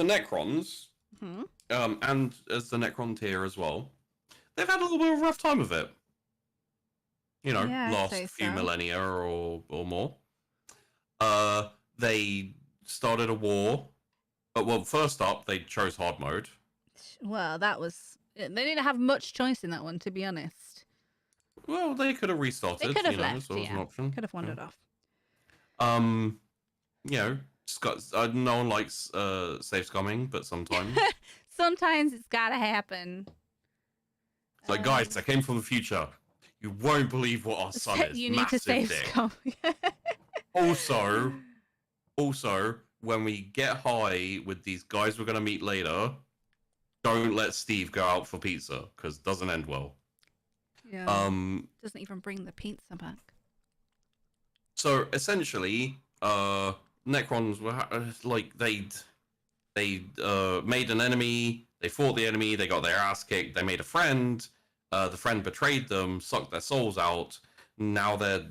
the Necrons, and as the Necrontyr as well, they've had a little bit of a rough time of it. You know, Yeah, last few millennia or more. They started a war. Well, first up, they chose hard mode. Well, that was... They didn't have much choice in that one, to be honest. Well, they could have restarted. They could have left, left, so yeah. an option. Could have wandered off. You know, no one likes safe scumming, but sometimes. Sometimes it's gotta happen. It's like, guys, I came from the future. You won't believe what our son is. You need to save scum. Also, when we get high with these guys we're gonna meet later, don't let Steve go out for pizza because it doesn't end well. Yeah. Doesn't even bring the pizza back. So essentially, Necrons were like they made an enemy. They fought the enemy. They got their ass kicked. They made a friend. The friend betrayed them, sucked their souls out. Now they're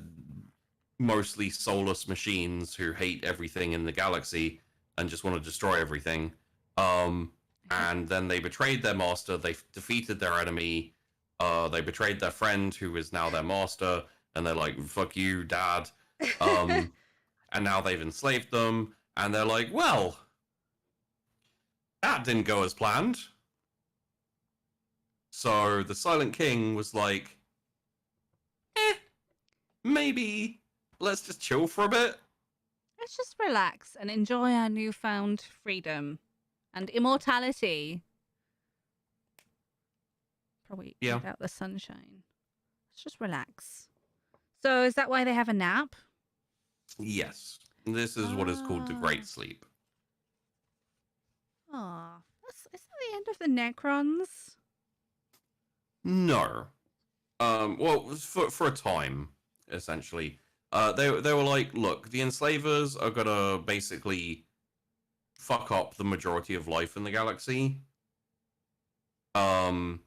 mostly soulless machines who hate everything in the galaxy and just want to destroy everything. And then they betrayed their master. They defeated their enemy. They betrayed their friend, who is now their master. And they're like, "Fuck you, Dad." And now they've enslaved them. And they're like, "Well, that didn't go as planned." So the Silent King was like, maybe let's just chill for a bit. Let's just relax and enjoy our newfound freedom and immortality. Probably without the sunshine. Let's just relax. So is that why they have a nap? Yes. This is what is called the Great Sleep. Oh, is that the end of the Necrons? No. Well, for a time, essentially. They were like, look, the enslavers are gonna basically fuck up the majority of life in the galaxy. And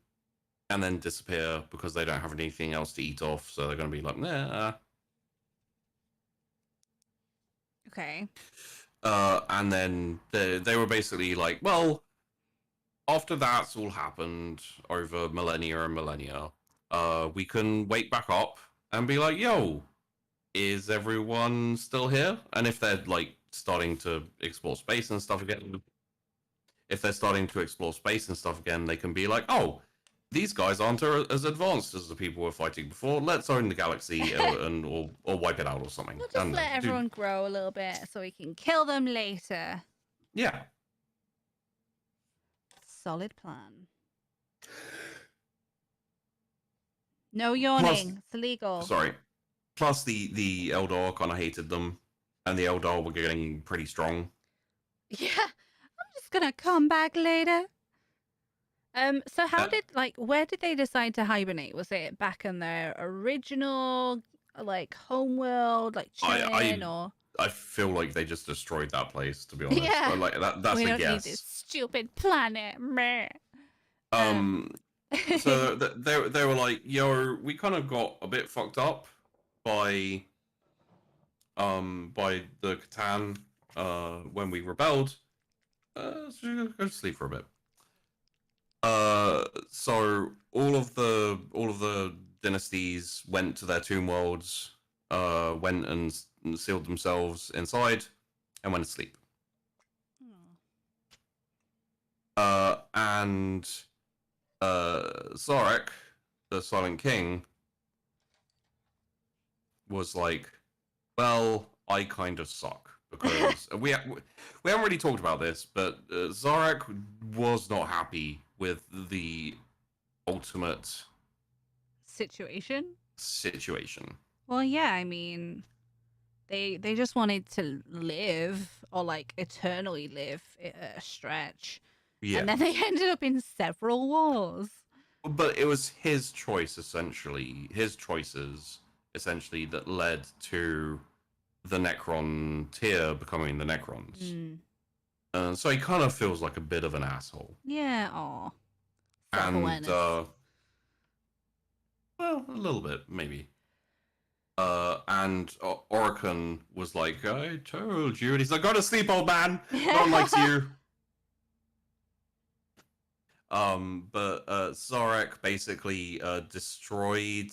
then disappear because they don't have anything else to eat off, so they're gonna be like, nah. Okay. And then they were basically like, well, after that's all happened over millennia and millennia, we can wake back up and be like, yo, is everyone still here? And if they're like starting to explore space and stuff again, they can be like, oh, these guys aren't as advanced as the people we're fighting before. Let's own the galaxy or wipe it out or something. We'll just let everyone grow a little bit so we can kill them later. Yeah. Solid plan. No yawning. It's illegal. Sorry. Plus, the Eldar kind of hated them, and the Eldar were getting pretty strong. Yeah, I'm just gonna come back later. So how where did they decide to hibernate? Was it back in their original, homeworld, Terran, or? I feel like they just destroyed that place, to be honest. Yeah. But that's we a don't guess. Need this stupid planet. Meh. So they were like, yo, we kind of got a bit fucked up by the Catan when we rebelled. So go to sleep for a bit. So all of the dynasties went to their tomb worlds, went and sealed themselves inside, and went to sleep. And Zarek, the Silent King, was like, well, I kind of suck. Because we haven't really talked about this, but Zarek was not happy with the ultimate situation. Well, yeah, I mean, they just wanted to live, or eternally live a stretch. Yeah. And then they ended up in several wars. But it was his choices, essentially, that led to the Necrontyr becoming the Necrons. So he kind of feels like a bit of an asshole. Yeah, aw. And, well, a little bit, maybe. And Orican was like, I told you. And he's like, go to sleep, old man. No one likes you. But Zarek basically destroyed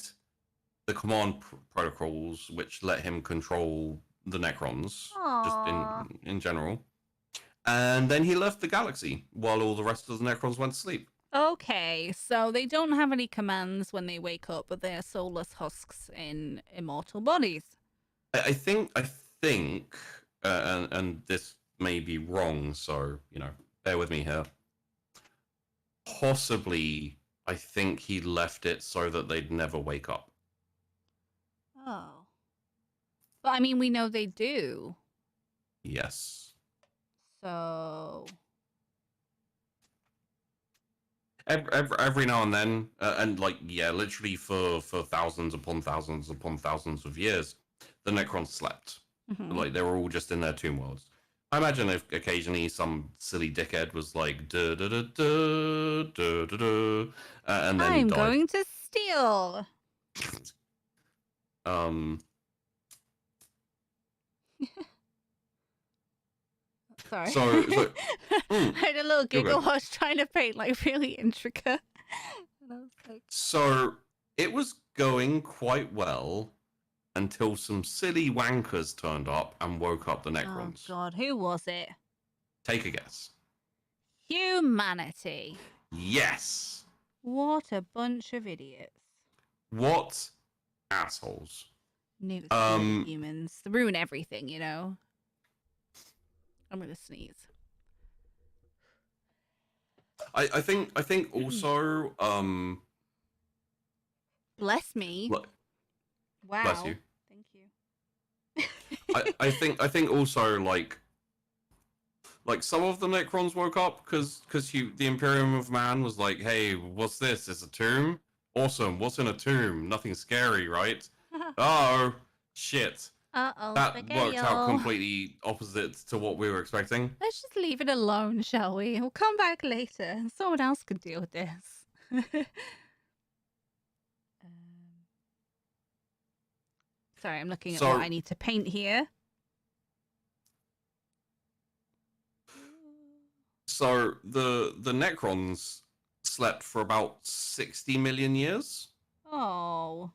the command protocols, which let him control the Necrons, just Aww. in general. And then he left the galaxy while all the rest of the Necrons went to sleep. Okay, so they don't have any commands when they wake up, but they're soulless husks in immortal bodies. I think, and this may be wrong, so bear with me here. Possibly, I think he left it so that they'd never wake up. Oh. But I mean, we know they do. Yes. So. Every now and then, and literally for thousands upon thousands upon thousands of years, the Necrons slept. Mm-hmm. Like they were all just in their tomb worlds. I imagine if occasionally some silly dickhead was like da da da da da da da, and then I'm died. going to steal. Sorry. So I had a little giggle good. while I was trying to paint like really intricate. And I was like, So it was going quite well until some silly wankers turned up and woke up the Necrons. oh god, who was it? Take a guess. Humanity. Yes. What a bunch of idiots. What assholes. New humans. They ruin everything, you know. I'm gonna sneeze. I think also Bless me. Wow. Bless you. Thank you. I think also like some of the Necrons woke up because the Imperium of Man was like, hey, what's this? It's a tomb? Awesome. What's in a tomb? Nothing scary, right? Oh shit. Uh-oh. That spaghetti-o. worked out completely opposite to what we were expecting. Let's just leave it alone, shall we? We'll come back later. Someone else could deal with this. Sorry, I'm looking at what I need to paint here. So the Necrons slept for about 60 million years. Oh.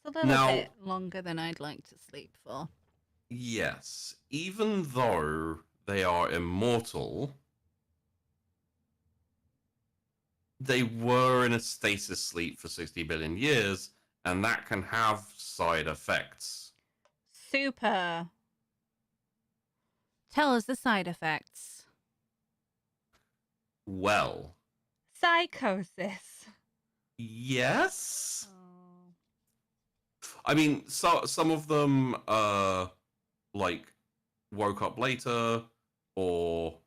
It's a little bit longer than I'd like to sleep for. Yes. Even though they are immortal, they were in a stasis sleep for 60 billion years, and that can have side effects. Super. Tell us the side effects. Well. Psychosis. Yes. I mean, some of them woke up later, or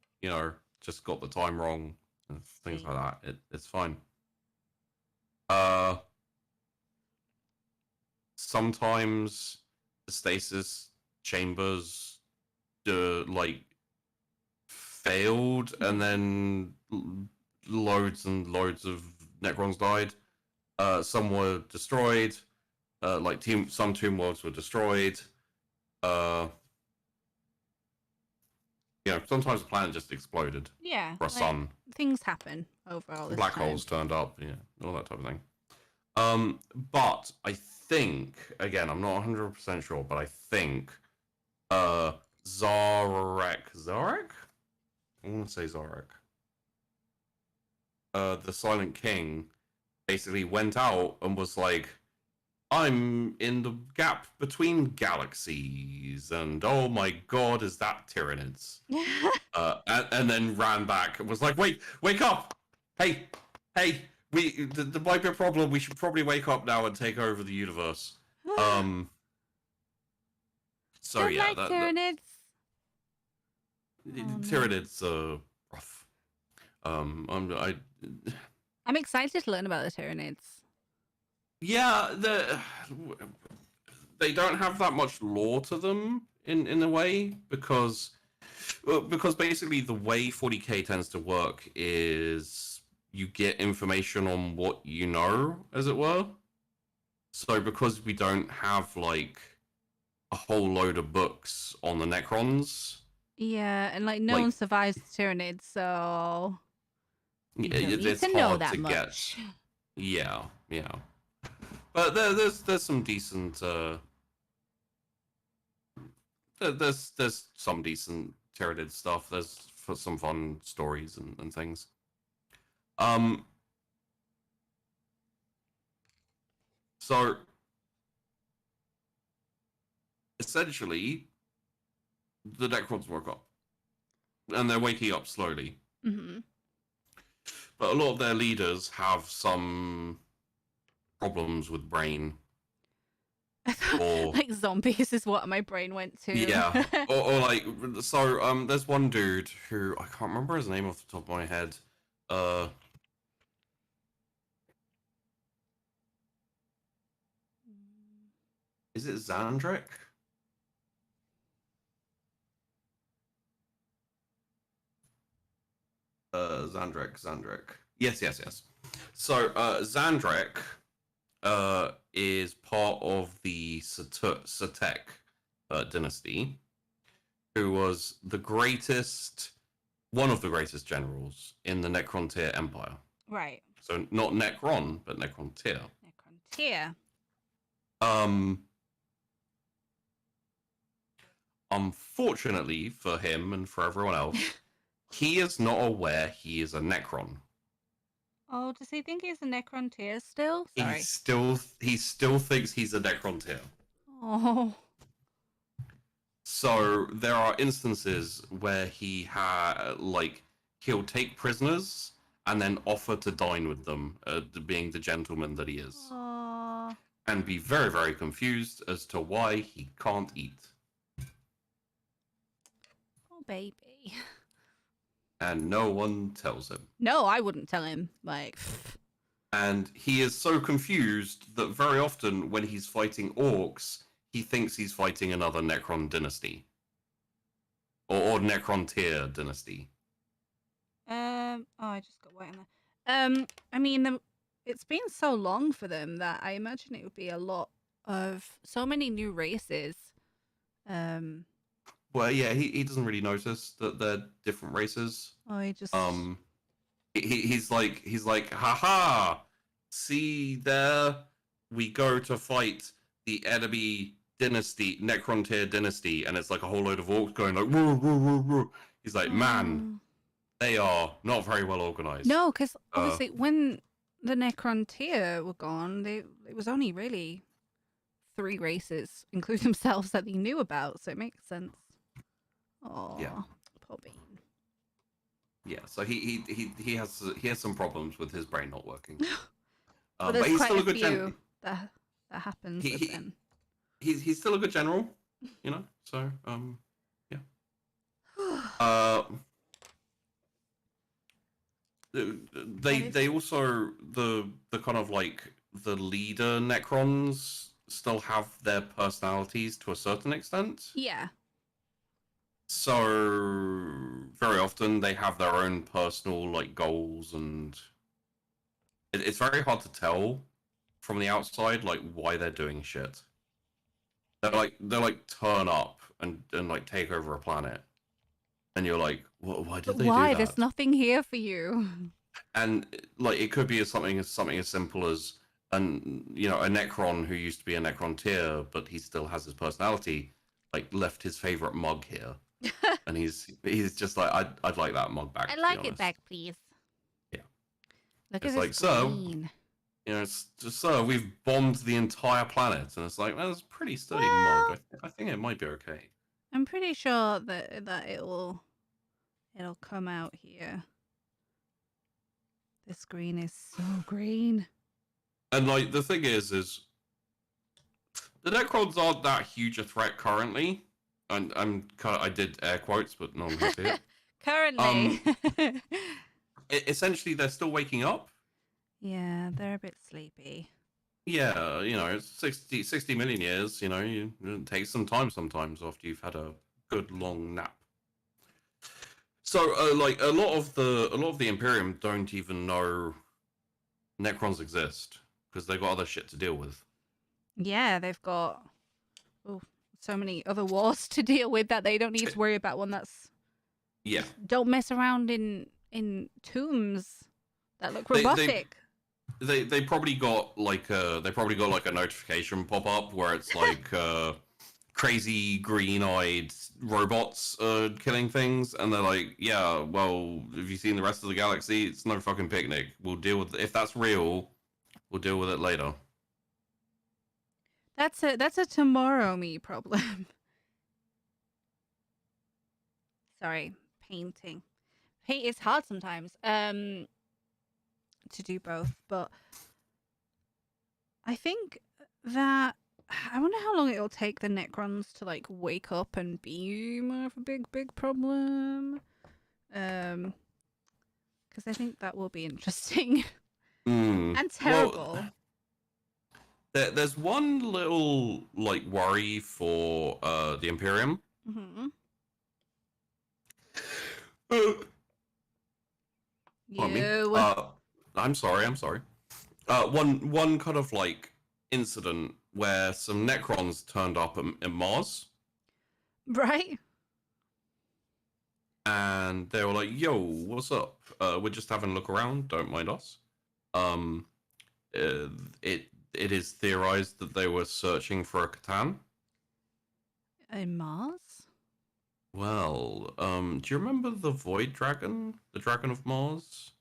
just got the time wrong and things like that. It's fine. Sometimes the stasis chambers failed, and then loads and loads of Necrons died. Some were destroyed. Some tomb worlds were destroyed. Sometimes the planet just exploded. Yeah. For a sun. Things happen over all this Black time. holes turned up, all that type of thing. But I think, again, I'm not 100% sure, but I think Zarek? I want to say Zarek. The Silent King basically went out and was like, I'm in the gap between galaxies, and oh my god, is that Tyranids? And then ran back and was like, wake up! Hey, there might be a problem. We should probably wake up now and take over the universe. So Don't yeah, like Tyranids. Tyranids are rough. I'm excited to learn about the Tyranids. Yeah, they don't have that much lore to them in a way, because basically the way 40k tends to work is you get information on what you know, as it were. So because we don't have a whole load of books on the Necrons. Yeah, and no one survives the Tyranids, so You don't need it's to know hard that to get. much. Yeah, yeah. But there's some decent there's some decent Tyranid stuff. There's some fun stories and things. So essentially, the Necrons woke up, and they're waking up slowly. Mm-hmm. But a lot of their leaders have some problems with brain. Or like zombies is what my brain went to. yeah, or like so. There's one dude who I can't remember his name off the top of my head. Is it Zandrek? Zandrek. Yes. So Zandrek is part of the Satek dynasty, who was one of the greatest generals in the Necrontyr Empire. Right. So not Necron, but Necrontyr. Necrontyr. Unfortunately for him and for everyone else, he is not aware he is a Necron. Oh, does he think he's a Necrontyr still? Sorry. He still thinks he's a Necrontyr. Oh. So there are instances where he'll take prisoners and then offer to dine with them, being the gentleman that he is. Aww. And be very, very confused as to why he can't eat. Oh, baby. And no one tells him. No, I wouldn't tell him. Like. And he is so confused that very often when he's fighting orcs, he thinks he's fighting another Necron dynasty. Or Necrontyr dynasty. Oh, I just got white on there. I mean, it's been so long for them that I imagine it would be a lot of so many new races. Well, yeah, he doesn't really notice that they're different races. Oh, he just he's like, haha, see there, we go to fight the enemy dynasty, Necrontyr dynasty, and it's like a whole load of orcs going like, woo, woo, woo, woo. He's like, man, they are not very well organized. No, because obviously when the Necrontyr were gone, it was only really 3 races, including themselves, that they knew about, so it makes sense. Oh, yeah, poor Bean. Yeah, so he has some problems with his brain not working. But but he's quite still a good few that happens with him. He's still a good general, you know. So yeah. They also the kind of like the leader Necrons still have their personalities to a certain extent. Yeah. So very often they have their own personal like goals, and it's very hard to tell from the outside like why they're doing shit. They're like turn up and like take over a planet, and you're like, why did they do that? Why? There's nothing here for you. And like it could be something as simple as a Necron who used to be a Necrontyr, but he still has his personality, like left his favorite mug here. And he's just like, I'd like that mug back. I'd like it back, please. Yeah. Look it's at like, this so, green. it's just, so we've bombed the entire planet, and it's like, that's a pretty sturdy mug. I think it might be okay. I'm pretty sure that it'll come out here. This green is so green. And like the thing is the Necrons aren't that huge a threat currently. And I did air quotes, but no one can see it. Currently. Essentially, they're still waking up. Yeah, they're a bit sleepy. Yeah, it's 60 million years. It takes some time sometimes after you've had a good long nap. So, like a lot of the Imperium don't even know Necrons exist because they've got other shit to deal with. Yeah, they've got so many other wars to deal with that they don't need to worry about one that's... Yeah. Don't mess around in tombs. that look They- they- robotic. They probably got like a notification pop up where it's like crazy green-eyed robots killing things, and they're like, yeah, well, have you seen the rest of the galaxy? It's no fucking picnic. We'll deal with if that's real. We'll deal with it later. That's a tomorrow me problem. Sorry, painting. Paint is hard sometimes. To do both, but I think that I wonder how long it'll take the Necrons to like wake up and be more of a big problem. Because I think that will be interesting and terrible. Well, there's one little like worry for the Imperium. Mm-hmm. Pardon me. You. I'm sorry. One kind of like incident where some Necrons turned up in Mars, Right? and they were like, "Yo, what's up? We're just having a look around. Don't mind us." It is theorized that they were searching for a Catan. In Mars? Well, do you remember the Void Dragon, the Dragon of Mars?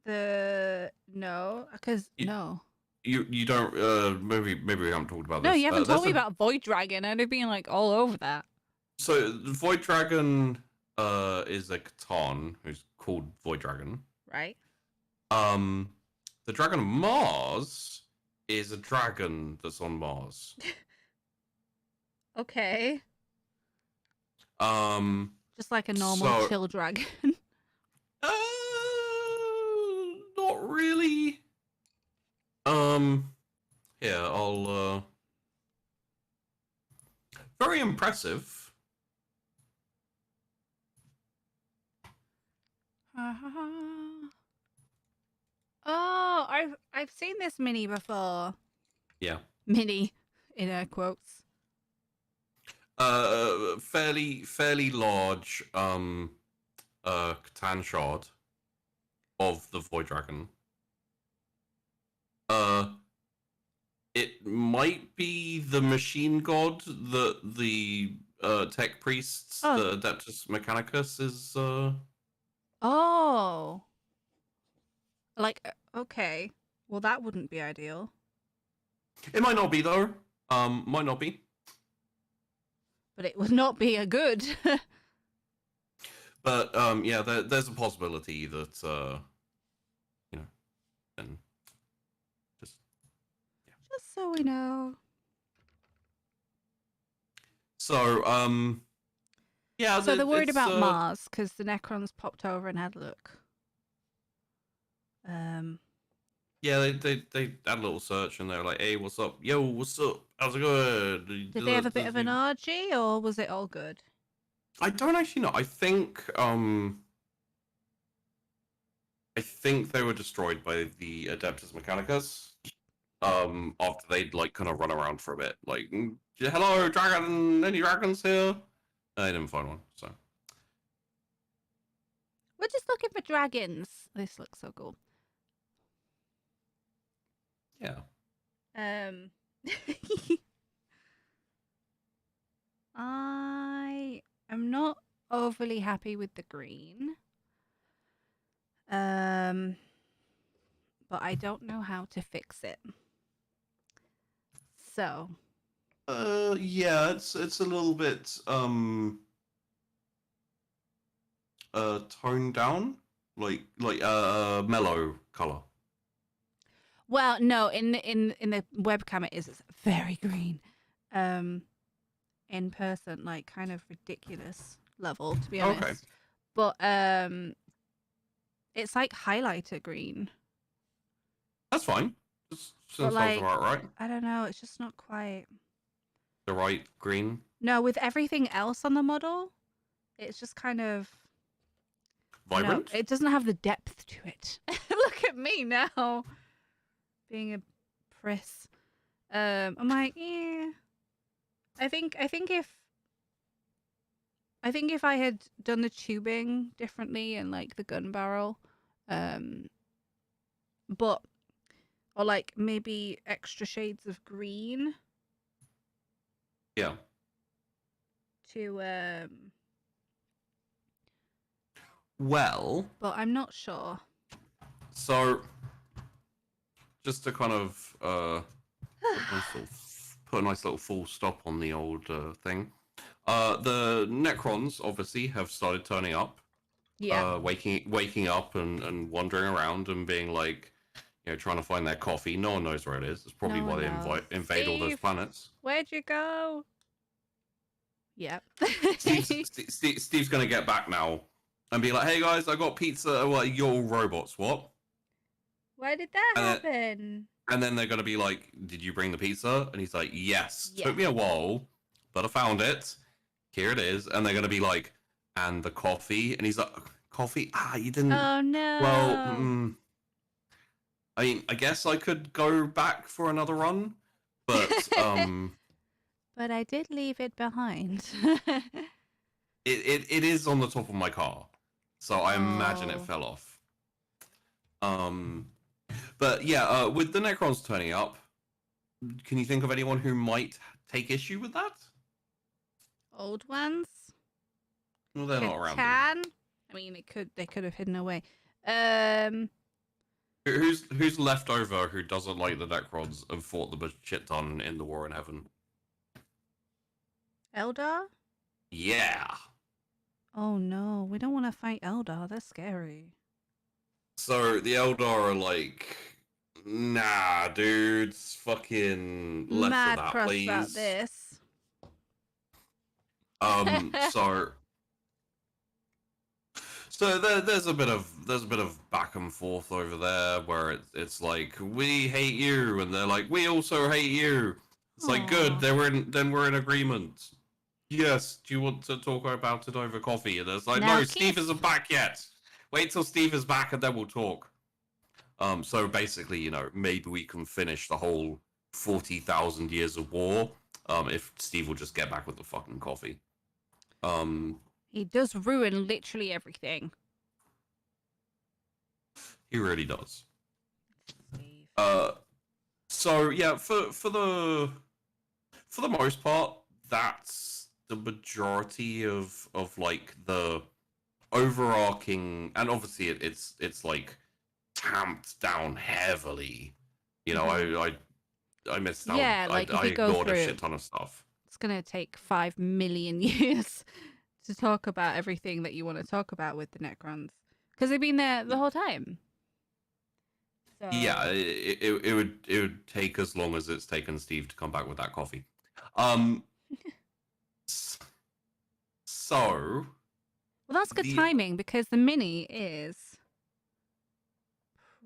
No, because no. You don't maybe we haven't talked about this. No, you haven't told there's me about Void Dragon. I'd have been like all over that. So the Void Dragon is a Catan who's called Void Dragon. Right? The Dragon of Mars is a dragon that's on Mars. Okay. Just like a normal chill dragon. Not really. Yeah, I'll very impressive. Oh, I've seen this mini before. Yeah. Mini, in air quotes. Fairly large Catan shard of the Void Dragon. It might be the machine god that the tech priests, the Adeptus Mechanicus, is. Oh. Like, okay. Well, that wouldn't be ideal. It might not be though. Might not be. But it would not be a good. But yeah, there's a possibility that you know, and just yeah. Just so we know. So yeah. So they're worried about Mars because the Necrons popped over and had a look. Yeah, they had a little search and they were like, "Hey, what's up? Yo, what's up? How's it going?" Did they have a bit of an orgy, or was it all good? I don't actually know. I think they were destroyed by the Adeptus Mechanicus. After they'd like kind of run around for a bit, like, "Hello, dragon! Any dragons here?" I didn't find one, so We're just looking for dragons. This looks so cool. yeah. I am not overly happy with the green. But I don't know how to fix it. So. Yeah, it's a little bit toned down, like mellow color. Well, no, in the webcam it is. It's very green. In person, like kind of ridiculous level, to be honest. Okay. But it's like highlighter green. That's fine. Sounds like, right. I don't know. It's just not quite the right green. No, with everything else on the model, it's just kind of vibrant. It doesn't have the depth to it. Look at me now. Being a priss. I'm like, yeah. I think if I had done the tubing differently and like the gun barrel, Um, but or like maybe extra shades of green Yeah. to Well, but I'm not sure. so just to kind of put a nice little full stop on the old thing. The Necrons obviously have started turning up, Yeah. waking up and wandering around and being like, trying to find their coffee. No one knows where it is. That's probably No why one they knows. invade all those Steve, planets. where'd you go? Yep. Steve's gonna get back now and be like, "Hey guys, I got pizza." Well, you're all robots. What? Why did that And then, happen? and then they're gonna be like, "Did you bring the pizza?" And he's like, "Yes." Yeah. Took me a while, but I found it. Here it is. And they're gonna be like, "And the coffee?" And he's like, "Coffee? Ah, you didn't." Oh no. Well, I mean, I guess I could go back for another run, but But I did leave it behind. it is on the top of my car, so I imagine it Oh. fell off. But yeah, with the Necrons turning up, can you think of anyone who might take issue with that? Old ones? Well, they're not around. Can? I mean, they could have hidden away. Who's left over who doesn't like the Necrons and fought them a shit ton in the War in Heaven? Eldar? Yeah. Oh no, we don't want to fight Eldar. They're scary. So the Eldar are like, nah, dudes, fucking less Mad of that, cross please. about this. So there's a bit of back and forth over there where it's like we hate you and they're like we also hate you. It's like good, then we're in agreement. Yes, do you want to talk about it over coffee? And it's like Now no, kiss. Steve isn't back yet. Wait till Steve is back and then we'll talk. So basically, maybe we can finish the whole 40,000 years of war. If Steve will just get back with the fucking coffee. He does ruin literally everything. He really does. Steve. So yeah, for the most part, that's the majority of like the overarching, and obviously it's like tamped down heavily. I missed out. Yeah, like if I you go ignored a through- shit ton of stuff. It's gonna take 5 million years to talk about everything that you want to talk about with the Necrons, because they've been there the whole time. So... Yeah, it would take as long as it's taken Steve to come back with that coffee. So. Well, that's good timing because the mini is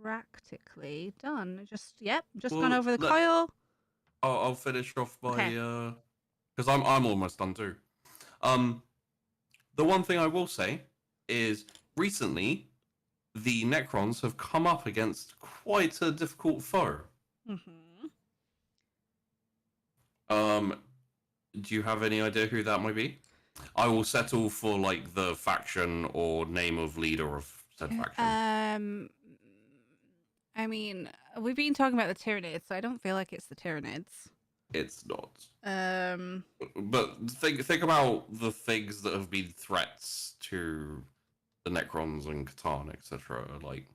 practically done. Just gone over the coil. I'll finish off by Okay. because I'm almost done too. The one thing I will say is recently the Necrons have come up against quite a difficult foe. Mm-hmm. Do you have any idea who that might be? I will settle for like the faction or name of leader of said faction. I mean, we've been talking about the Tyranids, so I don't feel like it's the Tyranids. It's not. But think about the things that have been threats to the Necrons and Catan, etc. Like,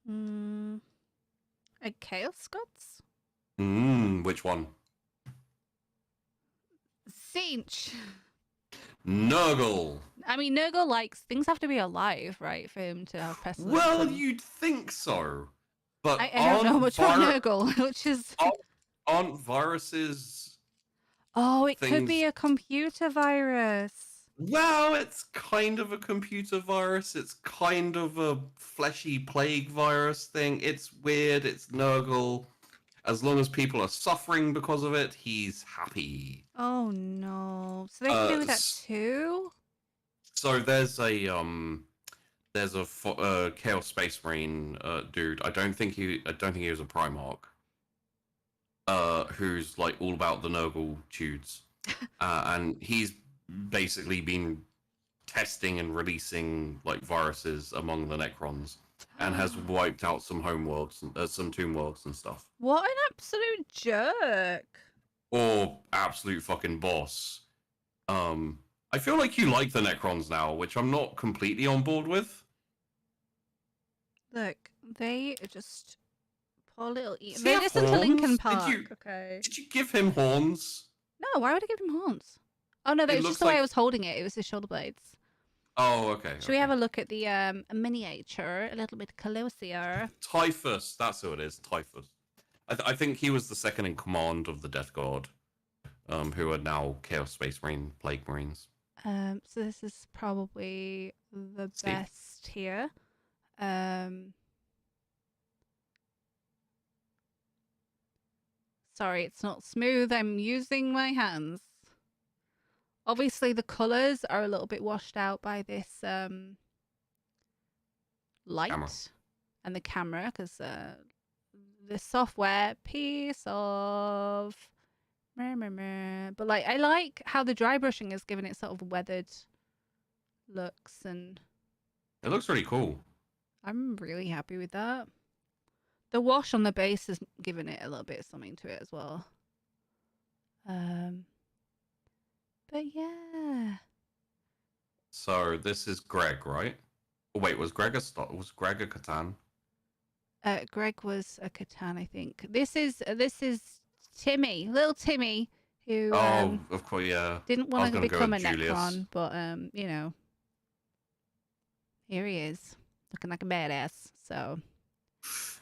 a Chaos Gods? Which one? Sinch. Nurgle. I mean, Nurgle likes things have to be alive, right, for him to have precedence. Well, you'd think so, but I don't know much about Nurgle, which is aren't viruses? Oh, it could be a computer virus. Well, it's kind of a computer virus. It's kind of a fleshy plague virus thing. It's weird. It's Nurgle. As long as people are suffering because of it, he's happy. Oh no! So they can do that too. So there's a Chaos Space Marine dude. I don't think he was a Primarch. Who's like all about the Nurgle tudes, and he's basically been testing and releasing like viruses among the Necrons, and has wiped out some homeworlds, some tomb worlds and stuff. What an absolute jerk! Or absolute fucking boss. I feel like you like the Necrons now, which I'm not completely on board with. Look, they just poor little. Does he They have listen to Linkin horns? Park. Okay. Did you give him horns? No, why would I give him horns? Oh no, that It was looks just the way like- I was holding it. It was his shoulder blades. Oh, okay. Should we have a look at the miniature a little bit closer? Typhus? That's who it is. Typhus. I think he was the second in command of the Death Guard, who are now Chaos Space Marine Plague Marines. So this is probably the Steve. best here. Sorry, it's not smooth. I'm using my hands. Obviously, the colors are a little bit washed out by this light Camera. and the camera, because the software piece of. But like, I like how the dry brushing has given it sort of weathered looks, and It looks really cool. I'm really happy with that. The wash on the base has given it a little bit of something to it as well. But yeah. So this is Greg, right? Oh, wait, was Greg a Catan? Greg was a Catan, I think. This is Timmy, little Timmy, who Of course, yeah. didn't I was want to gonna go become a with Julius. Necron, but you know, here he is, looking like a badass. So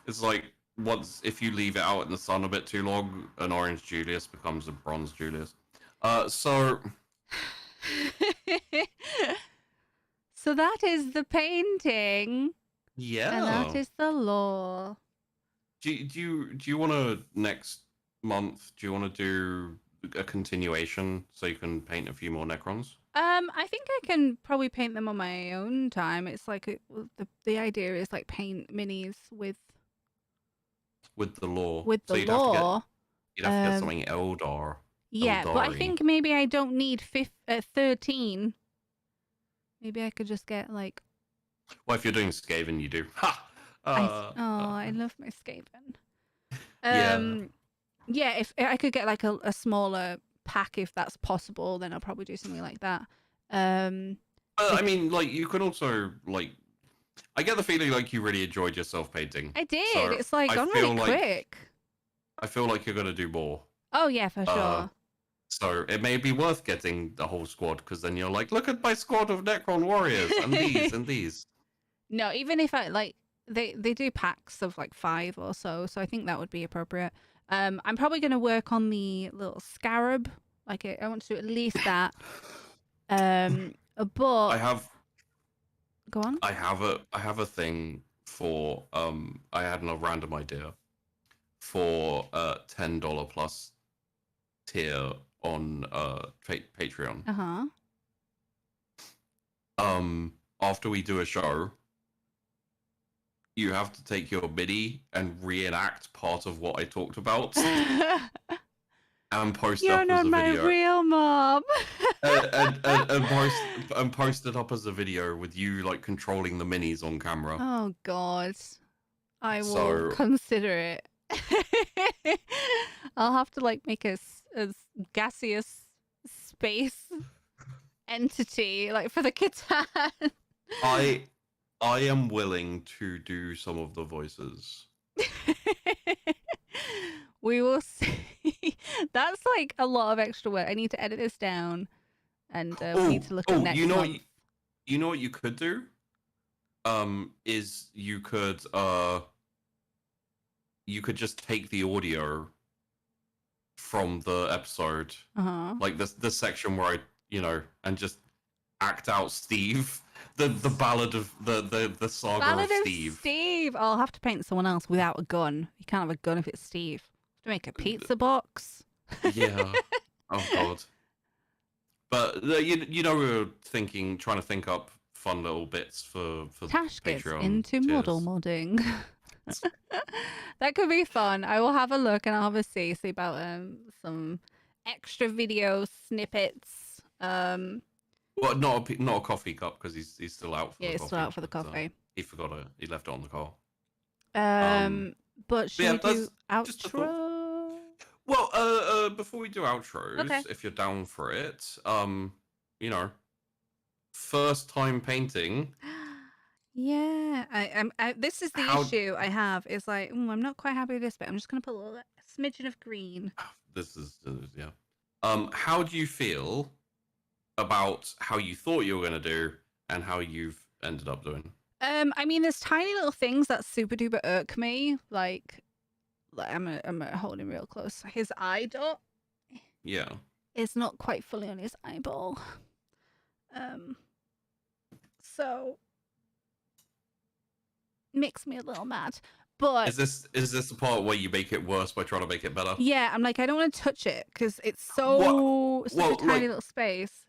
It's like if you leave it out in the sun a bit too long, an orange Julius becomes a bronze Julius. So so that is the painting, yeah. and that is the lore. Do you want to next month? Do you want to do a continuation so you can paint a few more Necrons? I think I can probably paint them on my own time. It's like the idea is like paint minis with the lore. the you'd lore. You'd have to get something Eldar. Yeah, but I Aeldari. think maybe I don't need 13. Maybe I could just get like. Well, if you're doing Skaven, you do. Ha! I love my Skaven. Yeah. Yeah, if I could get like a smaller pack, if that's possible, then I'll probably do something like that. I mean, like, you can also, like, I get the feeling like you really enjoyed yourself painting. I did. So It's like I gone feel really like- quick. I feel like you're going to do more. Oh yeah, for sure. So it may be worth getting the whole squad, because then you're like, look at my squad of Necron warriors, and these, and these. No, even if I like, they do packs of like 5 or so I think that would be appropriate. I'm probably going to work on the little scarab. Like I want to do at least that. But I have go on. I have a thing for I had a random idea for $10 plus tier on Patreon. After we do a show, you have to take your MIDI and reenact part of what I talked about and post it You're up not as a my video. real mom. and post it up as a video with you like controlling the minis on camera. Oh God, I will So- consider it. I'll have to like make a gaseous space entity like for the Catan. I am willing to do some of the voices. We will see. That's like a lot of extra work. I need to edit this down, and we need to look at next you know month. you know what you could do? Is you could just take the audio from the episode, like the section where and just act out Steve, the ballad of the saga Ballad of of Steve. Steve. I'll have to paint someone else without a gun. You can't have a gun if it's Steve. To make a pizza box. Yeah. Oh God. But we were trying to think up fun little bits for Tash gets Patreon into model tiers. modding. That could be fun. I will have a look and I'll have a see about some extra video snippets. Well, not a coffee cup because he's still out for Yeah, the it's coffee. still out for the but, coffee. he forgot it. He left it on the car. But should we do just a thought. outro? Well, before we do outros, Okay. if you're down for it, you know, first time painting. Yeah, this is the issue I have. Is like, I'm not quite happy with this bit. I'm just gonna put a little smidgen of green. This is yeah. How do you feel about how you thought you were gonna do and how you've ended up doing? I mean, there's tiny little things that super duper irk me. Like I'm gonna hold him real close. His eye dot. Yeah. Is not quite fully on his eyeball. So makes me a little mad. But is this the part where you make it worse by trying to make it better? Yeah, I'm like, I don't want to touch it because it's such a tiny little space.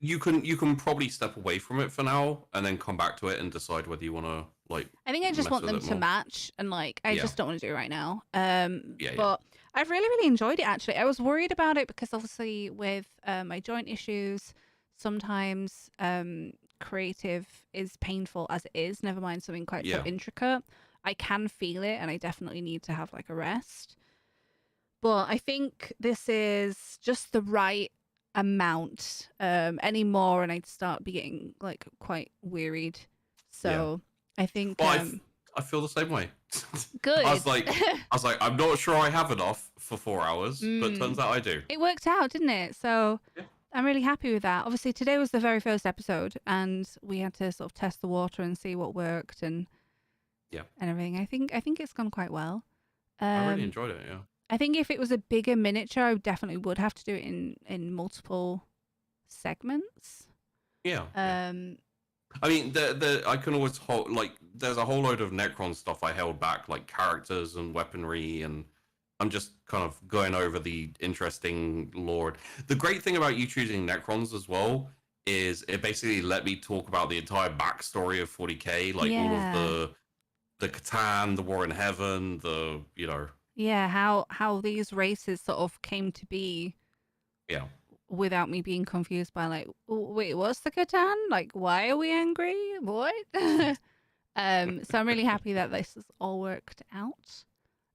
You can probably step away from it for now and then come back to it and decide whether you want to like. I think I just want them to match, and like I just don't want to do it right now. But I've really enjoyed it actually. I was worried about it because obviously with my joint issues, sometimes creative is painful as it is. Never mind something quite so intricate. I can feel it, and I definitely need to have like a rest. But I think this is just the right amount. Any more, and I'd start getting like quite wearied. So I think I feel the same way. Good. I was like, I'm not sure I have enough for 4 hours, but turns out I do. It worked out, didn't it? So I'm really happy with that. Obviously, today was the very first episode, and we had to sort of test the water and see what worked and everything. I think it's gone quite well. I really enjoyed it. Yeah. I think if it was a bigger miniature, I definitely would have to do it in multiple segments. Yeah. I mean, I can always hold like there's a whole load of Necron stuff I held back, like characters and weaponry, and I'm just kind of going over the interesting lore. The great thing about you choosing Necrons as well is it basically let me talk about the entire backstory of 40k, like all of the Catan, the War in Heaven, how these races sort of came to be. Yeah. Without me being confused by like, wait, what's the Catan? Like, why are we angry? What? So I'm really happy that this has all worked out.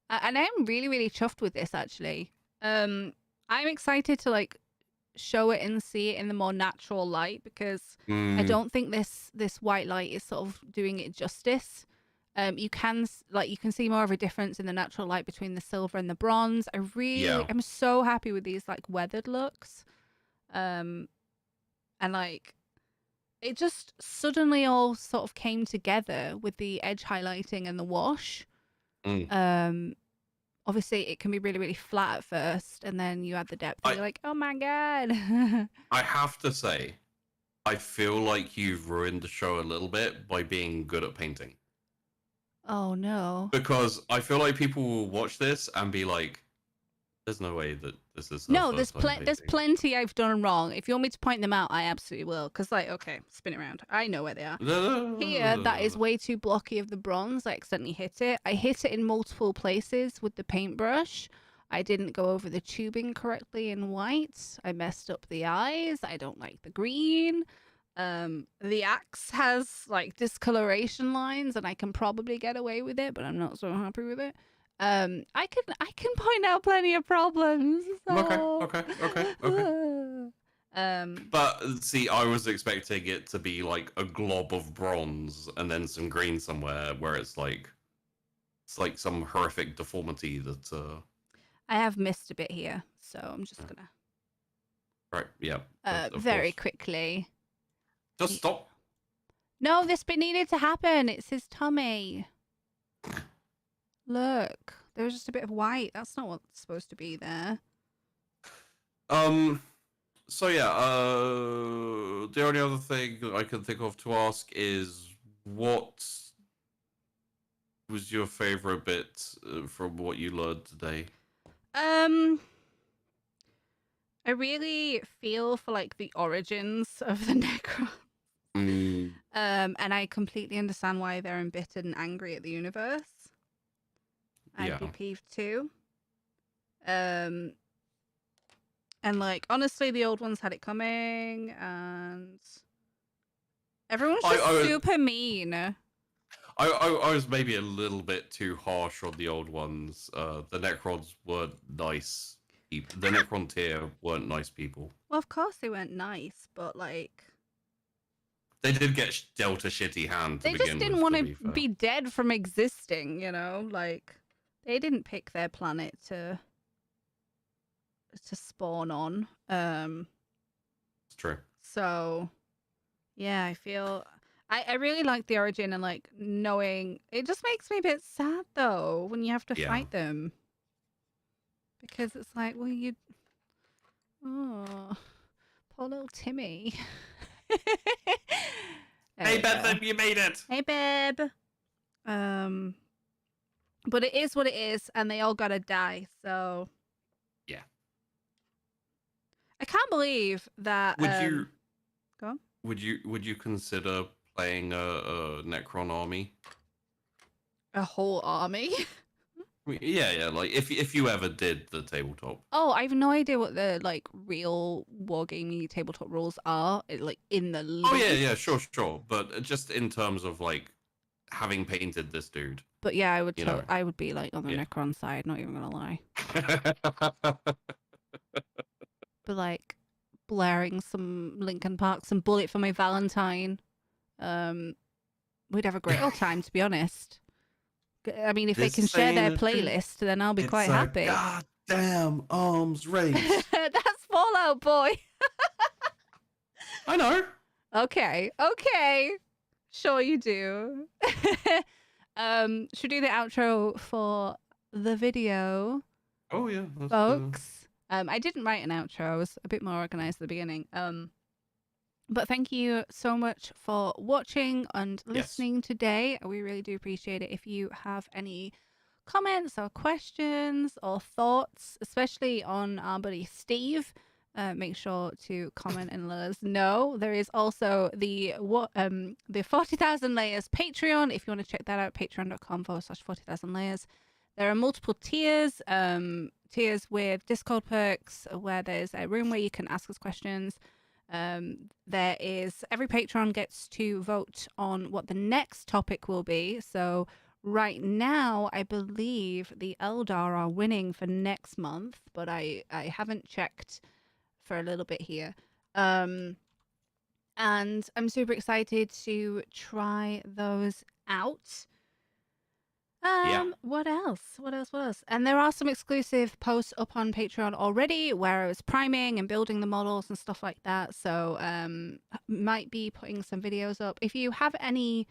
And I'm really chuffed with this actually. I'm excited to like show it and see it in the more natural light because I don't think this white light is sort of doing it justice. You can see more of a difference in the natural light between the silver and the bronze. I'm so happy with these like weathered looks. And like it just suddenly all sort of came together with the edge highlighting and the wash. Obviously it can be really flat at first, and then you add the depth and you're like, oh my god. I have to say, I feel like you've ruined the show a little bit by being good at painting. Oh no. Because I feel like people will watch this and be like, there's no way that this is no, there's plenty I've done wrong. If you want me to point them out, I absolutely will. Because like, okay, spin it around. I know where they are. Here, that is way too blocky of the bronze. I accidentally hit it. I hit it in multiple places with the paintbrush. I didn't go over the tubing correctly in white. I messed up the eyes. I don't like the green. The axe has like discoloration lines, and I can probably get away with it, but I'm not so happy with it. I can point out plenty of problems. So... Okay. But see, I was expecting it to be like a glob of bronze and then some green somewhere, where it's like some horrific deformity that. I have missed a bit here, so I'm just gonna. Right. Yeah. Very quickly. Just stop. No, this bit needed to happen. It's his tummy. Look, there was just a bit of white. That's not what's supposed to be there. So yeah, the only other thing I can think of to ask is what was your favorite bit from what you learned today? I really feel for like the origins of the Necrons. And I completely understand why they're embittered and angry at the universe. I'd be peeved too. And like honestly, the old ones had it coming, and everyone's just super mean. I was maybe a little bit too harsh on the old ones. The Necrons weren't nice people. The Necrontyr weren't nice people. Well, of course they weren't nice, but like they did get dealt a shitty hand. They just didn't want to be dead from existing, you know. Like they didn't pick their planet to spawn on. It's true. So yeah, I feel I really like the origin, and like knowing it just makes me a bit sad though when you have to fight them, because it's like, well, oh, poor little Timmy. Hey Beth, you made it. Hey babe. But it is what it is, and they all gotta die. So yeah, I can't believe that. Would you go on? Would you consider playing a Necron army? A whole army? Yeah. Like if you ever did the tabletop. Oh, I have no idea what the like real wargaming tabletop rules are. Like in the. Oh yeah, sure. But just in terms of like having painted this dude. But yeah, I would. I would be like on the Necron side. Not even gonna lie. But like blaring some Linkin Park, some Bullet for My Valentine. We'd have a great old time, to be honest. I mean, if they can share their playlist, then I'll be quite happy. Goddamn arms race. That's Fallout Boy. I know. Okay. Sure you do. Should we do the outro for the video? Oh yeah, folks. I didn't write an outro. I was a bit more organized at the beginning. But thank you so much for watching and listening today. We really do appreciate it. If you have any comments or questions or thoughts, especially on our buddy Steve, make sure to comment and let us know. There is also the 40,000 Layers Patreon. If you want to check that out, patreon.com/40,000 Layers. There are multiple tiers, tiers with Discord perks, where there's a room where you can ask us questions. There is, every patron gets to vote on what the next topic will be. So right now, I believe the Eldar are winning for next month, but I haven't checked for a little bit here. And I'm super excited to try those out. What else? And there are some exclusive posts up on Patreon already where I was priming and building the models and stuff like that. So might be putting some videos up. If you have any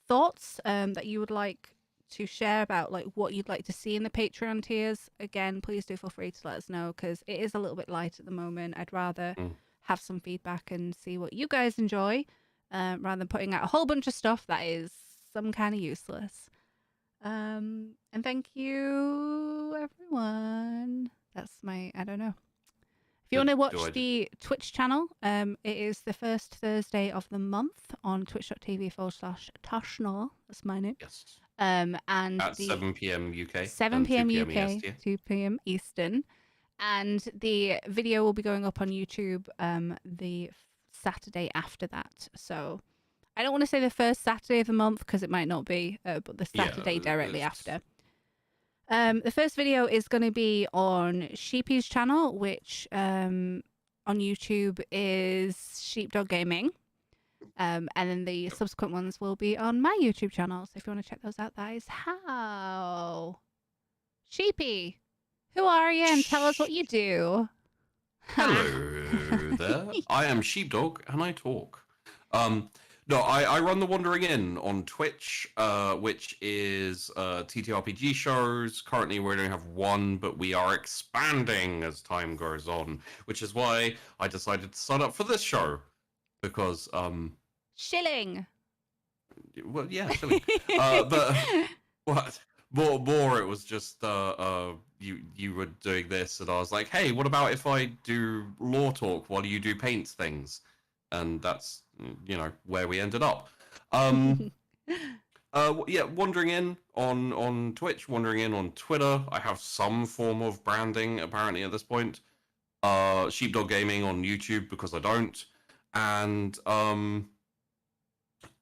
thoughts that you would like to share about like what you'd like to see in the Patreon tiers, again, please do feel free to let us know, because it is a little bit light at the moment. I'd rather have some feedback and see what you guys enjoy, rather than putting out a whole bunch of stuff that is some kind of useless. And thank you, everyone. That's my, I don't know. If you want to watch the Twitch channel, it is the first Thursday of the month on twitch.tv/Tashnarr. That's my name. Yes. And at 7 p.m. UK. 7 p.m. UK, 2 p.m. Eastern. And the video will be going up on YouTube the Saturday after that. So I don't want to say the first Saturday of the month because it might not be, but the Saturday directly after. The first video is going to be on Sheepy's channel, which on YouTube is Sheepdog Gaming. And then the subsequent ones will be on my YouTube channel. So if you want to check those out, that is how. Sheepy, who are you? And tell us what you do. Hello there. I am Sheepdog and I talk. No, I run the Wandering Inn on Twitch, which is TTRPG shows. Currently, we only have one, but we are expanding as time goes on, which is why I decided to sign up for this show. Because, Shilling! Well, yeah, shilling. But, what? More, it was just, you were doing this, and I was like, hey, what about if I do lore talk while you do paint things? And that's, where we ended up. Yeah, Wandering In on Twitch, Wandering In on Twitter. I have some form of branding apparently at this point. Sheepdog Gaming on YouTube because I don't, and I'm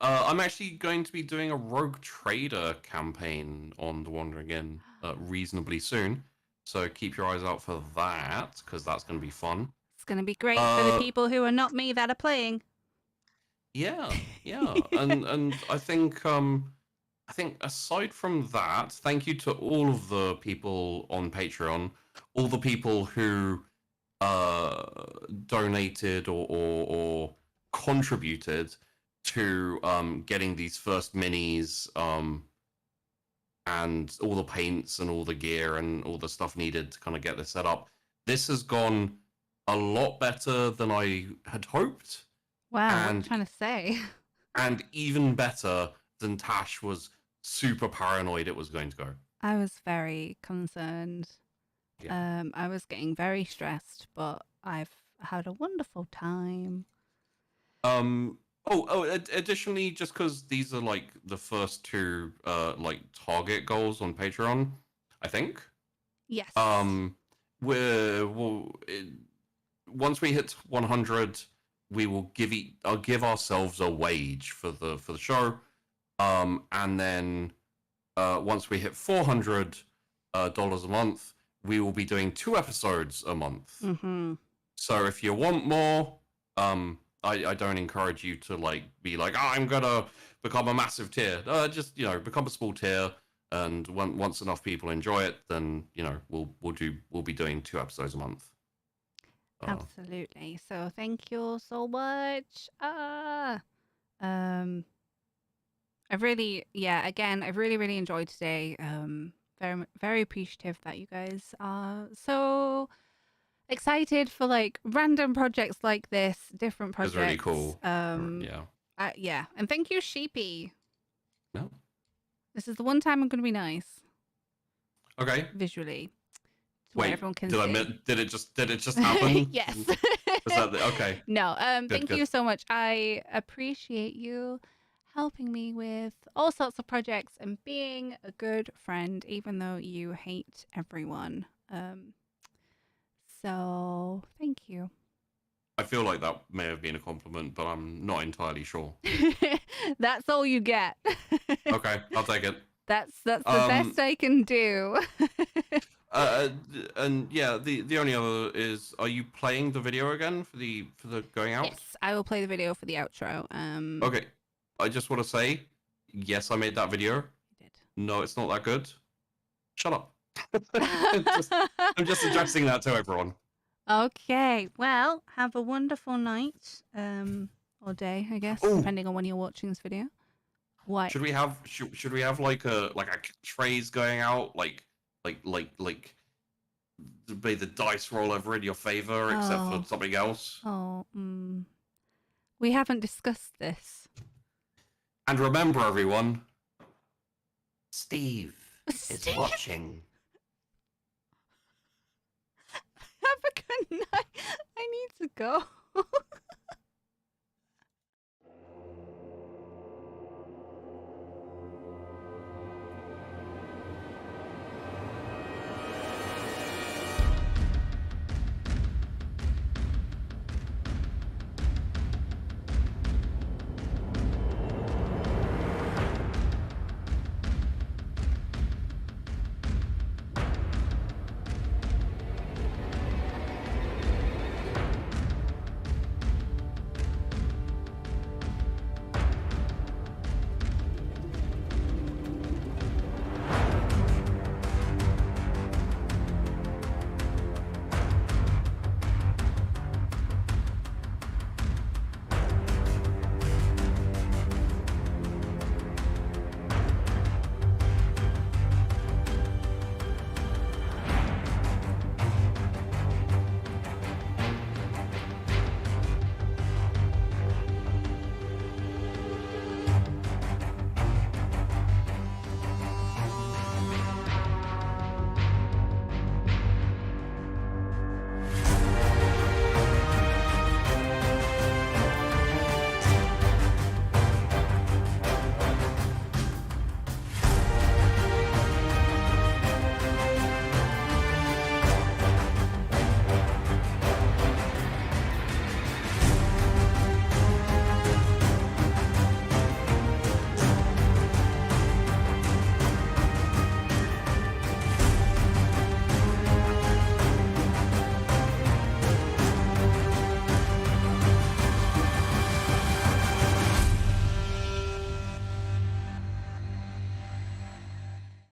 actually going to be doing a Rogue Trader campaign on the Wandering Inn reasonably soon. So keep your eyes out for that because that's going to be fun. It's going to be great for the people who are not me that are playing. Yeah, and I think aside from that, thank you to all of the people on Patreon, all the people who donated or contributed to getting these first minis and all the paints and all the gear and all the stuff needed to kind of get this set up. This has gone a lot better than I had hoped. Wow, what are you trying to say? And even better than Tash was super paranoid it was going to go. I was very concerned. Yeah. I was getting very stressed, but I've had a wonderful time. Additionally, just because these are like the first two like target goals on Patreon, I think. Yes. Once we hit 100, we will give ourselves a wage for the show. And then once we hit $400 a month, we will be doing 2 episodes a month. Mm-hmm. So if you want more, I don't encourage you to like be like, oh, I'm gonna become a massive tier. Just become a small tier, and once enough people enjoy it, then we'll be doing 2 episodes a month. Absolutely. So thank you so much. I've really enjoyed today. Very, very appreciative that you guys are so excited for like random projects like this, different projects. It's really cool. Yeah. And thank you, Sheepy. No. This is the one time I'm going to be nice. Okay. Visually. Wait, everyone can did it just happen? Yes. Was that okay? No. Thank you so much. I appreciate you helping me with all sorts of projects and being a good friend, even though you hate everyone. So thank you. I feel like that may have been a compliment, but I'm not entirely sure. That's all you get. Okay, I'll take it. That's the best I can do. And yeah, the only other is, are you playing the video again for the going out? Yes, I will play the video for the outro. Okay, I just want to say, yes, I made that video. You did. No, it's not that good. Shut up. I'm just addressing that to everyone. Okay, well, have a wonderful night, or day, I guess, depending on when you're watching this video. What should we have? Should we have like a catchphrase going out, like be the dice roll ever in your favor, except for something else? We haven't discussed this. And remember, everyone, Steve is watching. Have a good night. I need to go.